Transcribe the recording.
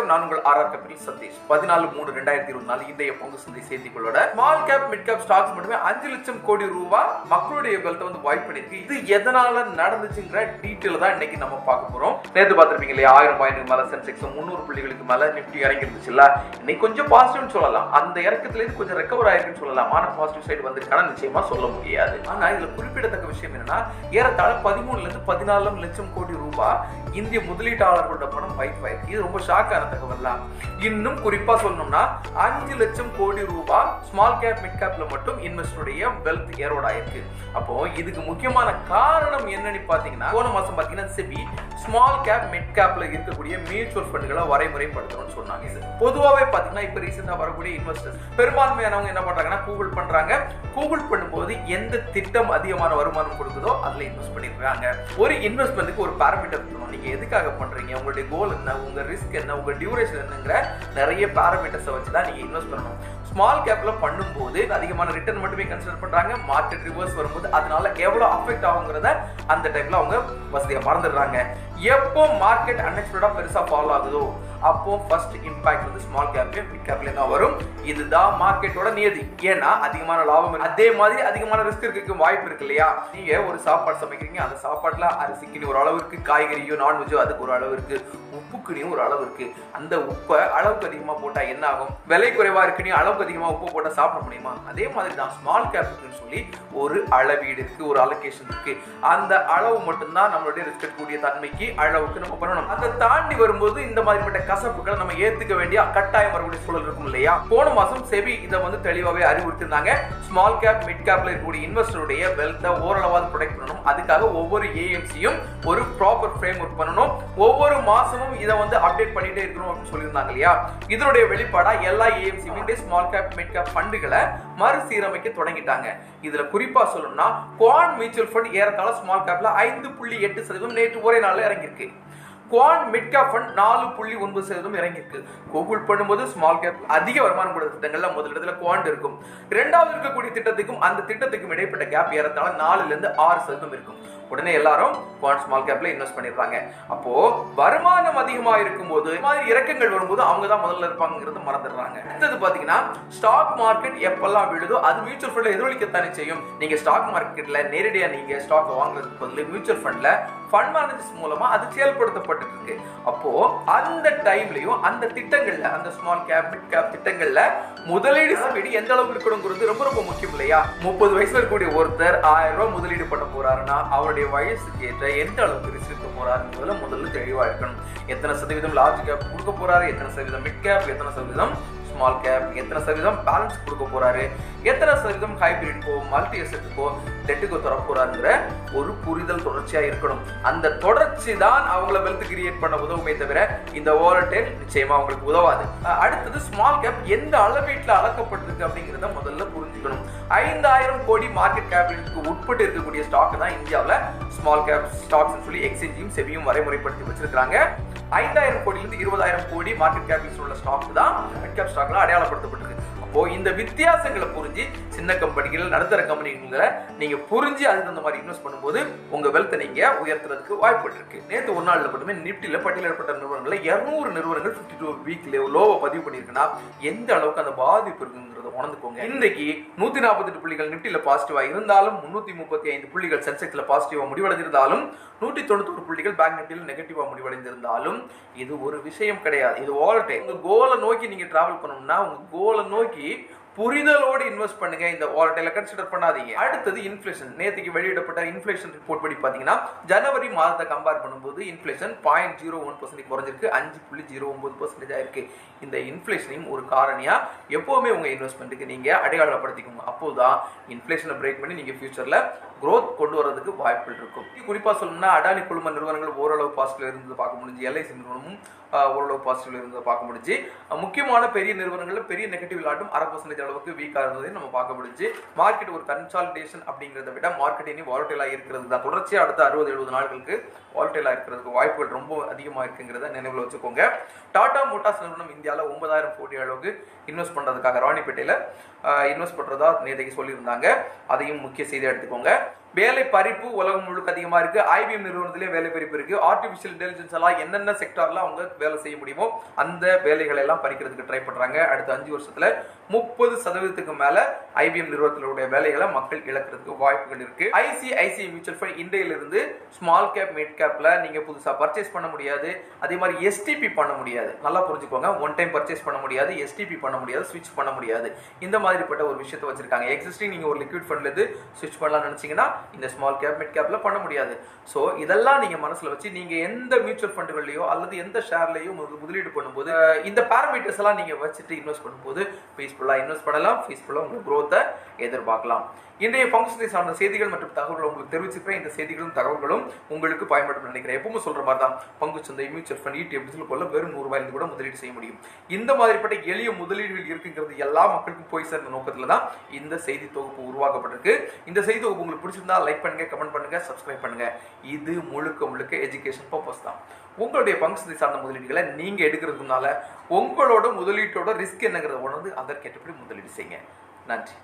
வணக்கம், நான் உங்கள் ஆர்ஆர் கேபிட்டல் சதீஷ். 14/3/2024 இன்றைய பங்கு சந்தை செய்திகளோட small cap mid cap stocks மட்டுமே 5 லட்சம் கோடி ரூபாய் மக்களுடைய வெல்த் வந்து வாய்ப்பு பண்ணிருக்கு. இது எதனால நடந்துச்சுங்கிற டீட்டெயில் தான் இன்னைக்கு நம்ம பார்க்க போறோம். நேத்து பார்த்திருப்பீங்க இல்லையா, 1000 பாயிண்ட்க்கு மேல சென்செக்ஸ் 300 புள்ளிகளுக்கு மேல நிப்டி இறங்கி இருந்துச்சுல்ல. இன்னைக்கு கொஞ்சம் பாசிட்டிவ்னு சொல்லலாம், அந்த இறக்கத்துல இருந்து கொஞ்சம் ரெக்கவர் ஆயிருக்குன்னு சொல்லலாம். ஆனா பாசிட்டிவ் சைடு வந்துருக்கான நிச்சயமா சொல்ல முடியாது. ஆனா இதுல குறிப்பிடத்தக்க விஷயம் என்னன்னா, ஏறத்தாழ 13 to 14 லட்சம் கோடி ரூபாய் இந்திய முதலீட்டாளர்களோட பணம் வாய்ப்பாயிருக்கு. இது ரொம்ப ஷாக்கான தகவல் தான். இன்னும் குறிப்பா சொல்லணும்னா 5 லட்சம் கோடி ரூபாய் ஸ்மால் கேப் மிட் கேப்ல மட்டும் இன்வெஸ்டருடைய வெல்த் ஏரோட் ஆயிருக்கு. அப்போ இதுக்கு முக்கியமான காரணம் என்னன்னு பாத்தீங்கன்னா, போன மாசம் பாத்தீங்கன்னா செபி ஸ்மால் கேப் மிட் கேப்ல இருக்கக்கூடிய மியூச்சுவல் ஃபண்டுகளை வரைமுறைப்படுத்தணும்னு சொன்னாங்க. பொதுவாகவே பாத்தீங்கன்னா இப்ப ரீசெண்டா வரக்கூடிய இன்வெஸ்டர்ஸ் பெரும்பான்மையானவங்க என்ன பண்றாங்கன்னா, கூகுள் பண்றாங்க. கூகுள் பண்ணும்போது எந்த திட்டம் அதிகமான வருமானம் கொடுக்குதோ அதுல இன்வெஸ்ட் பண்ணிருக்காங்க. ஒரு இன்வெஸ்ட்மெண்ட்டுக்கு ஒரு பாராமீட்டர் இருக்கணும். நீங்க எதுக்காக பண்றீங்க, உங்களுடைய கோல் என்ன, உங்க ரிஸ்க் என்ன, உங்க டியூரேஷன் என்னங்கிற நிறைய பாராமீட்டர்ஸை வச்சு தான் நீங்க இன்வெஸ்ட் பண்ணணும். ஸ்மால் கேப்ல பண்ணும்போது அதிகமான ரிட்டர்ன் மட்டுமே கன்சிடர் பண்றாங்க. மார்க்கெட் ரிவர்ஸ் வரும்போது அதனால எவ்வளவு அஃபெக்ட் ஆகுங்கிறத அந்த டைம்ல அவங்க வசதியா மறந்துடுறாங்க. எப்போ மார்க்கெட் அன்எக்ஸ்பெக்டடா பெருசா ஃபாலோ ஆகுதோ அப்போ ஃபர்ஸ்ட் இம்பாக்ட் வந்து ஸ்மால் கேப்ல மிட் கேப்ல தான் வரும். இதுதான் மார்க்கெட்டோட நியதி. ஏன்னா அதிகமான லாபம், அதே மாதிரி அதிகமான ரிஸ்க் இருக்க வாய்ப்பு இருக்கு இல்லையா. நீங்க ஒரு சாப்பாடு சமைக்கிறீங்க, அந்த சாப்பாட்டுல அரிசிக்குன்னு ஒரு அளவு இருக்கு, காய்கறியோ நான்வெஜ்ஜோ அதுக்கு ஒரு அளவு இருக்கு, உப்புக்குன்னு ஒரு அளவு இருக்கு. அந்த உப்பை அளவுக்கு அதிகமா போட்டா என்ன ஆகும், விலை குறைவா இருக்குன்னு அளவுக்கு அதிகமா உப்பு போட்டா சாப்பிட முடியுமா? அதே மாதிரி தான் ஸ்மால் கேப்னு சொல்லி ஒரு அளவீடு இருக்கு, ஒரு அலோகேஷன் இருக்கு. அந்த அளவு மட்டும்தான் நம்மளுடைய ரிஸ்க் எடுக்கக்கூடிய தன்மைக்கு அளவுக்கு நம்ம பண்ணணும். அதை தாண்டி வரும்போது இந்த மாதிரிப்பட்ட கசப்புகளை நம்ம ஏத்துக்க வேண்டிய கட்டாயம் வரக்கூடிய சூழல் இருக்கும் இல்லையா. போன மாசம் செபி இதை வந்து தெளிவாகவே அறிவுறுத்திருந்தாங்க. ஸ்மால் கேப் மிட் கேப்ல இருக்கக்கூடிய இன்வெஸ்டருடைய வெல்த்தை ஓரளவாவது ப்ரொடெக்ட் பண்ணணும். அதுக்காக ஒவ்வொரு ஏஎம்சியும் ஒரு ப்ராப்பர் ஃப்ரேம் ஒர்க் பண்ணணும். ஒவ்வொரு மாசமும் இதை வந்து அப்டேட் பண்ணிட்டே இருக்கணும் அப்படின்னு சொல்லியிருந்தாங்க இல்லையா. இதனுடைய வெளிப்பாடா எல்லா ஏஎம்சியுமே ஸ்மால் கேப் மிட் கேப் ஃபண்டுகளை மறுசீரமைக்க தொடங்கிட்டாங்க. இதுல குறிப்பா சொல்லணும்னா, குவான் மியூச்சுவல் ஃபண்ட் ஏறத்தாழ ஸ்மால் கேப்ல 5.8% நேற்று ஒரே நாள்ல இறங்கியிருக்கு. குவான் மிட் கேப் ஃபண்ட் 4.9% இறங்கியிருக்கு. கூகுள் பண்ணும்போது ஸ்மால் கேப் அதிக வருமானம் கொடுத்த திட்டங்கள்ல முதலிடத்துல குவான் இருக்கும். இரண்டாவது இருக்கக்கூடிய திட்டத்துக்கும் அந்த திட்டத்துக்கும் இடைப்பட்ட கேப் ஏறத்தாழ 4 to 6% இருக்கும். உடனே எல்லாரும் குவான் ஸ்மால் கேப்ல இன்வெஸ்ட் பண்ணிடுறாங்க. அப்போ வருமானம் அதிகமா இருக்கும்போது மாதிரி இறக்கங்கள் வரும்போது அவங்க தான் முதல்ல இருப்பாங்கிறது மறந்துடுறாங்க. அடுத்தது பாத்தீங்கன்னா, ஸ்டாக் மார்க்கெட் எப்பெல்லாம் விழுதோ அது மியூச்சுவல் ஃபண்ட்ல எதிரொலிக்கத்தானே செய்யும். நீங்க ஸ்டாக் மார்க்கெட்ல நேரடியா நீங்க ஸ்டாக் வாங்குறதுக்கு பதில் மியூச்சுவல் ஃபண்ட்ல ஃபண்ட் மேனேஜர்ஸ் மூலமா அது செயல்படுத்தப்பட்டு இருக்கு. அப்போ அந்த டைம்லயும் அந்த திட்டங்கள்ல, அந்த ஸ்மால் கேப் மிட் கேப் திட்டங்கள்ல முதலீடு எந்த அளவுக்கு இருக்கணுங்கிறது ரொம்ப ரொம்ப முக்கியம் இல்லையா. 30 வயசுல இருக்கக்கூடிய ஒருத்தர் 1000 ரூபாய் முதலீடு பண்ண போறாருன்னா அவருடைய வயசுக்கு ஏற்ற எந்த அளவுக்கு ரிஸ்க் இருக்க போறாருங்கிறதுல முதல்ல தெளிவா இருக்கணும். எத்தனை சதவீதம் லார்ஜ் கேப் கொடுக்க போறாரு, எத்தனை சதவீதம் மிட் கேப், எத்தனை சதவீதம் ஸ்மால் கேப், எத்தனை சதவீதம் பேலன்ஸ் கொடுக்க போறாரு, எத்தனை சதவீதம் ஹைபிரிட்கோ மல்டி அசெட்டுக்கோ டெட்டுக்கோ தர போறாருங்கிற ஒரு புரிதல் தொடர்ச்சியா இருக்கணும். அந்த தொடர்ச்சி தான் அவங்கள வெல்த் கிரியேட் பண்ண உதவுமே தவிர இந்த வாலட்டைல் நிச்சயமா அவங்களுக்கு உதவாது. அடுத்தது ஸ்மால் கேப் எந்த அளவீட்டுல அளக்கப்பட்டிருக்கு அப்படிங்கிறத முதல்ல புரிஞ்சுக்கணும். 5000 கோடி மார்க்கெட் கேபிட்டலுக்கு உட்பட்டு இருக்கக்கூடிய ஸ்டாக் தான் இந்தியாவில் ஸ்மால் கேப் ஸ்டாக்ஸ் சொல்லி எக்ஸ்சேஞ்சும் செபியும் வரைமுறைப்படுத்தி வச்சிருக்காங்க. 5000 கோடியிலிருந்து 20,000 கோடி மார்க்கெட் கேபிட்டல் உள்ள ஸ்டாக் தான் மிட் கேப் ஸ்டாக்ல அடையாளப்படுத்தப்பட்டிருக்கு. அப்போ இந்த வித்தியாசங்களை புரிஞ்சு சின்ன கம்பெனிகள், நடுத்தர கம்பெனிகளை நீங்க புரிஞ்சு அதுக்கு அந்த மாதிரி இன்வெஸ்ட் பண்ணும்போது உங்க வெல்த்தை நீங்க உயர்த்துறதுக்கு வாய்ப்பு இருக்கு. நேற்று ஒரு நாள்ல மட்டுமே நிப்டில பட்டியலிடப்பட்ட நிறுவனங்களை 200 நிறுவனங்கள் 52 வீக் லோவை பதிவு பண்ணியிருக்குன்னா எந்த அளவுக்கு அந்த பாதிப்பு இருக்குங்கிறத உணர்ந்துக்கோங்க. இன்றைக்கு 148 புள்ளிகள் நிப்டில பாசிட்டிவா இருந்தாலும், 335 புள்ளிகள் சென்செக்ஸ்ல பாசிட்டிவா முடிவடைந்திருந்தாலும், 191 புள்ளிகள் பேங்க் நிப்டில நெகட்டிவா முடிவடைந்திருந்தாலும் இது ஒரு விஷயம் கிடையாது. இது வாலட்டைல். உங்க கோலை நோக்கி நீங்க டிராவல் பண்ணணும்னா உங்க கோலை நோக்கி புரிதலோடு இன்வெஸ்ட் பண்ணுங்க. இந்த வாலட்டைல கன்சிடர் பண்ணாதீங்க. அடுத்தது இன்ஃப்ளேஷன். நேற்றுக்கு வெளியிடப்பட்ட இன்ஃப்ளேஷன் ரிப்போர்ட் படி பாத்தீங்கன்னா, ஜனவரி மாதத்தை கம்பேர் பண்ணும்போது இன்ஃப்ளேஷன் 0.01% குறைஞ்சிருக்கு, 5.09% ஆயிருக்கு. இந்த இன்ஃப்ளேஷனையும் ஒரு காரணியா எப்பவுமே உங்க இன்வெஸ்ட்மெண்ட்டுக்கு நீங்க அடையாளப்படுத்திக்கோங்க. அப்போதான் இன்ஃப்ளேஷனை பிரேக் பண்ணி நீங்க ஃபியூச்சர்ல growth கொண்டு வரதுக்கு வாய்ப்புகள் இருக்கும். குறிப்பா சொல்லணும்னா, அடானி குழும நிறுவனங்கள் ஓரளவு பாசிட்டிவ் இருந்தது பார்க்க முடிஞ்சு, எல்ஐசி நிறுவனமும் ஓரளவு பாசிட்டிவ் இருந்ததை பார்க்க முடிஞ்சு, முக்கியமான பெரிய நிறுவனங்கள்ல பெரிய நெகட்டிவ் இல்லாட்டும் 0.5% அளவுக்கு வீக்கா இருந்ததை நம்ம பார்க்க முடிஞ்சு. மார்க்கெட் ஒரு கன்சாலிடேஷன் அப்படிங்கிறத விட மார்க்கெட் இனி வாலட்டைலா இருக்கிறது தான். தொடர்ச்சியா அடுத்த 60-70 நாட்களுக்கு வாலட்டைலா இருக்கிறதுக்கு வாய்ப்புகள் ரொம்ப அதிகமா இருக்குங்கிறத நினைவில் வச்சுக்கோங்க. டாடா மோட்டார்ஸ் நிறுவனம் இந்தியாவில் 9,000 கோடி அளவுக்கு இன்வெஸ்ட் பண்றதுக்காக ராணிப்பேட்டையில இன்வெஸ்ட் பண்றதா நேற்றைக்கு சொல்லியிருந்தாங்க. அதையும் முக்கிய செய்தியா எடுத்துக்கோங்க. வேலை பறிப்பு உலகம் முழுக்க அதிகமா இருக்கு. ஐபிஎம் நிறுவனத்திலே வேலை பறிப்பு இருக்கு. ஆர்டிபிஷியல் இன்டெலிஜென்ஸ் எல்லாம் என்னென்ன செக்டார்ல அவங்க வேலை செய்ய முடியுமோ அந்த வேலைகளை எல்லாம் பறிக்கிறதுக்கு ட்ரை பண்றாங்க. அடுத்த 5 வருஷத்துல 30% மேல ஐபிஎம் நிறுவனத்தினுடைய வேலைகளை மக்கள் இழக்கிறதுக்கு வாய்ப்புகள் இருக்கு. ஐசிஐசிஐ மியூச்சுவல் ஃபண்ட் இந்தியிலிருந்து ஸ்மால் கேப் மிட் கேப்ல நீங்க புதுசா பர்ச்சேஸ் பண்ண முடியாது. அதே மாதிரி எஸ்டிபி பண்ண முடியாது. நல்லா புரிஞ்சுக்கோங்க. ஒன் டைம் பர்ச்சேஸ் பண்ண முடியாது, எஸ்டிபி பண்ண முடியாது, ஸ்விட்ச் பண்ண முடியாது. இந்த மாதிரிப்பட்ட ஒரு விஷயத்தை வச்சிருக்காங்க. எக்ஸிஸ்டிங் நீங்க ஒரு லிக்விட் ஃபண்ட்ல இருந்து ஸ்விட்ச் பண்ணலாம்னு நினைச்சீங்கன்னா இந்த ஸ்மால் கேப் மிட் கேப்ல பண்ண முடியாது. சோ இதெல்லாம் நீங்க மனசுல வச்சு நீங்க எந்த மியூச்சுவல் ஃபண்டுகள்லயோ அல்லது எந்த ஷேர்லயோ முதலீடு பண்ணும்போது இந்த பாராமீட்டர்ஸ் எல்லாம் நீங்க வச்சுட்டு இன்வெஸ்ட் பண்ணும்போது பீஸ்ஃபுல்லா இன்வெஸ்ட் பண்ணலாம், பீஸ்ஃபுல்லா உங்க growth-ஐ எதிர்பார்க்கலாம். இன்றைய பங்குசந்தை சார்ந்த செய்திகள் மற்றும் தகவல்கள் உங்களுக்கு தெரிவிச்சிருக்கேன். இந்த செய்திகளும் தகவல்களும் உங்களுக்கு பயன்படும் நினைக்கிறேன். எப்பவும் சொல்ற மாதிரி தான் பங்குச்சந்தை, மியூச்சுவல் ஃபண்ட், ETF போல வெறும் 100 ரூபாயிலிருந்து கூட முதலீடு செய்ய முடியும். இந்த மாதிரிப்பட்ட எளிய முதலீடுகள் இருக்குங்கிறது எல்லா மக்களுக்கும் போய் சேர்ந்த நோக்கத்துல தான் இந்த செய்தி தொகுப்பு உருவாக்கப்பட்டிருக்கு. இந்த செய்தி தொகுப்பு உங்களுக்கு பிடிச்சிருந்தா லைக் பண்ணுங்க, கமெண்ட் பண்ணுங்க, சப்ஸ்கிரைப் பண்ணுங்க. இது முழுக்க எஜுகேஷன் பர்பஸ் தான். உங்களுடைய பங்குசந்தை சார்ந்த முதலீடுகளை நீங்க எடுக்கிறதுனால உங்களோட முதலீட்டோட ரிஸ்க் என்னங்கிறத உணர்ந்து அதற்கேற்றபடி முதலீடு செய்யுங்க. நன்றி.